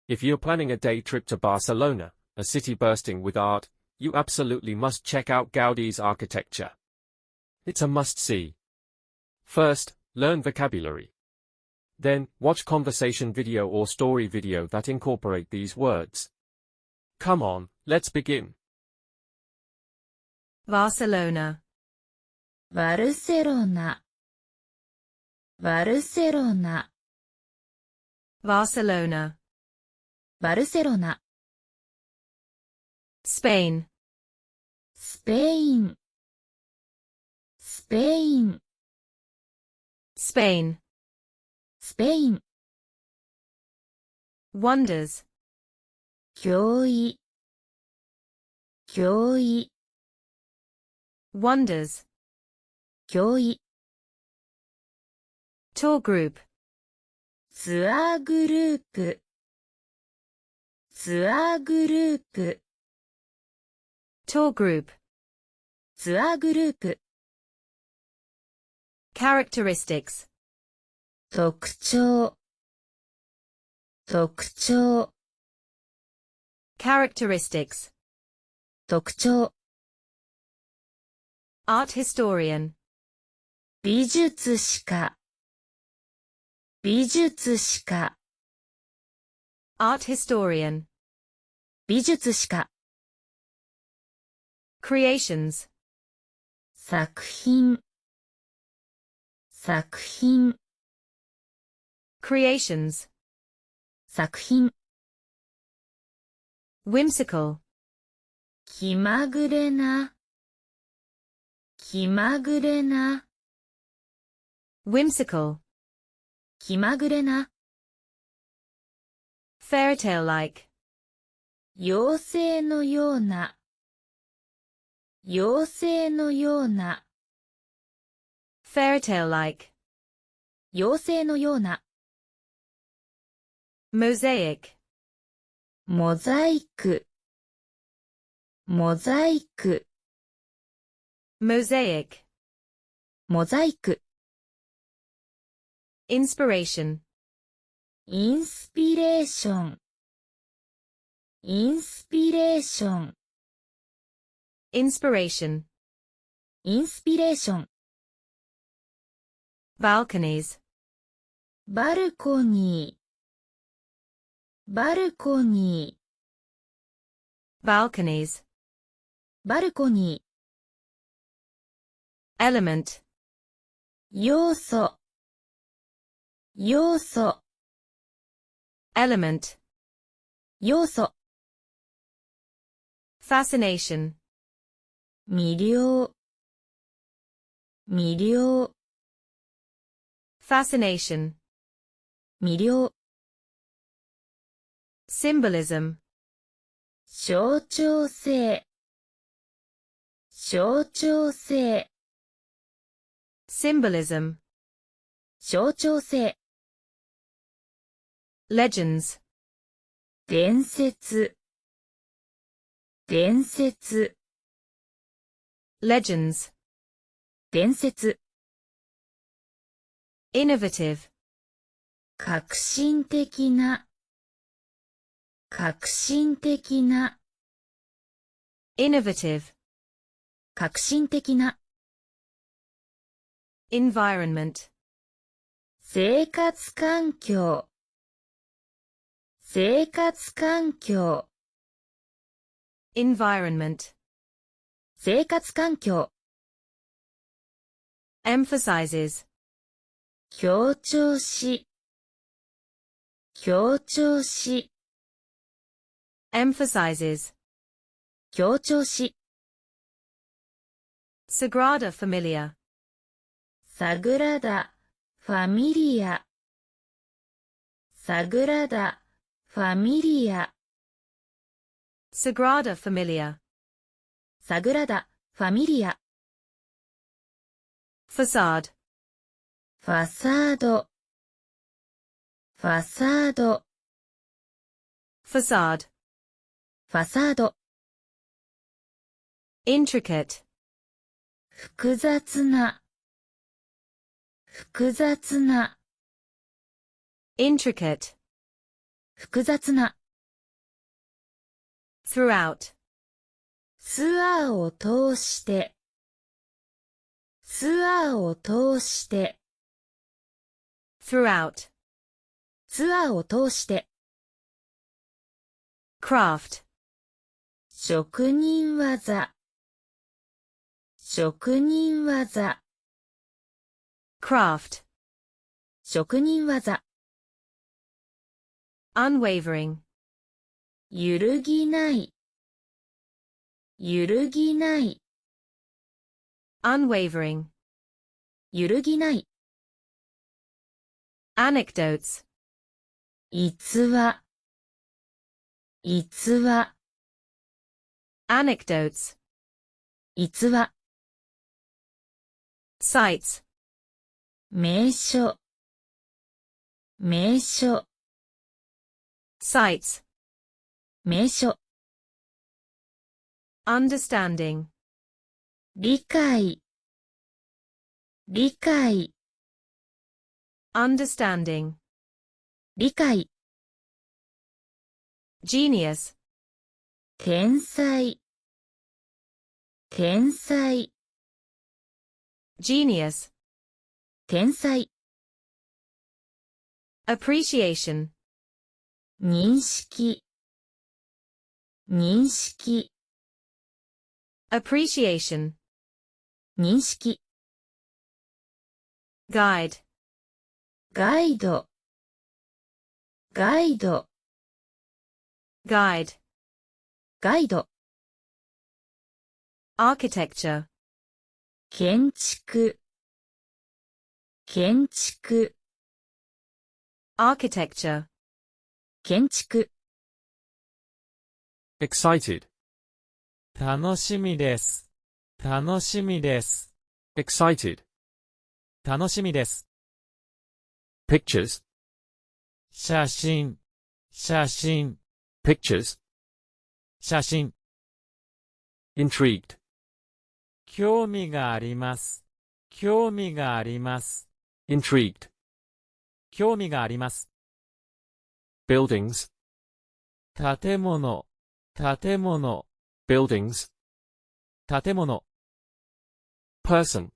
If you're planning a day trip to Barcelona, a city bursting with art, you absolutely must check out Gaudi's architecture. It's a must-see. First, learn vocabulary. Then, watch conversation video or story video that incorporate these words. Come on, let's begin. Barcelona. Barcelona. Barcelona. Barcelona. Barcelona. Spain. Spain. Spain. Spain. Spain. Wonders. 驚異。驚異。Wonders. 驚異。Tour group. ツアーグループ。ツアーグループ。Tour group. ツアーグループ。Characteristics. 特徴。特徴。Characteristics. 特徴。Art historian. 美術史家。美術史家。Art historian. 美術史家。Creations. 作品。作品。Creations. 作品。Whimsical. 気まぐれな。気まぐれな。Whimsical. 気まぐれな。Fairytale-like. 妖精のような。妖精のような。Fairytale-like. 妖精のような。Mosaic. モザイク。モザイク。Mosaic. モザイク。Inspiration. インスピレーション。インスピレーション。Inspiration. インスピレーション。Balconies. バルコニー。バルコニー。Balconies. バルコニー。Element. 要素。要素。Element. 要素。Fascination. 魅了。魅了。Fascination. 魅了。Symbolism. 象徴性。象徴性。Symbolism. 象徴性。Legends. 伝説。伝説。Legends. 伝説。Innovative. 革新的な。革新的な。Innovative. 革新的な。Environment. 生活環境。生活環境。Environment. 生活環境。Emphasizes. 強調し。強調し。Emphasizes. 強調し。Sagrada Familia. サグラダ・ファミリア。サグラダ・ファミリア。Sagrada Familia. サグラダ・ファミリア。Facade. ファサード。ファサード。Facade. ファサード。Intricate. 複雑な。複雑な。Intricate. 複雑な。throughout, ツアーを通して。ツアーを通して。throughout, ツアーを通して。craft, 職人技。職人技。craft, 職人技。unwavering, 揺るぎない。揺るぎない。unwavering, 揺るぎない。anecdotes, 逸話。逸話。anecdotes, 逸話。sites, 名所。名所。sites, 名所。understanding, 理解。理解。understanding, 理解。genius, 天才。天才。genius, 天才。appreciation, 認識。認識。appreciation, 認識。guide, ガイド。ガイド。guide, ガイド。architecture, 建築。建築。architecture, 建築。excited, 楽しみです。楽しみです。excited, 楽しみです。pictures, 写真、写真、 pictures, 写真。intrigued, 興味があります。興味があります。 intrigued, 興味があります。buildings, 建物、建物、 buildings, 建物。person,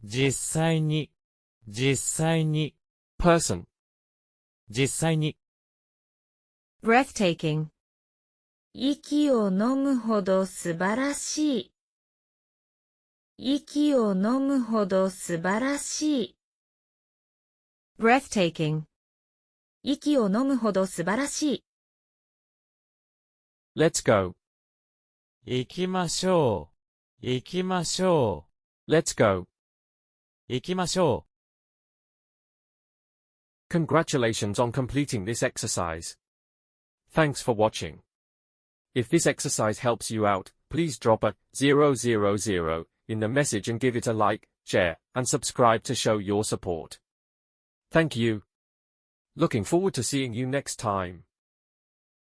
実際に、実際に、 person, 実際に。breathtaking, 息を飲むほど素晴らしい。息を飲むほど素晴らしい。breathtaking, 息を飲むほど素晴らしい。let's go, 行きましょう。行きましょ let's go. う。行きましょ Congratulations on completing this exercise. Thanks for watching. If this exercise helps you out, please drop a 000 in the message and give it a like, share, and subscribe to show your support. Thank you. Looking forward to seeing you next time.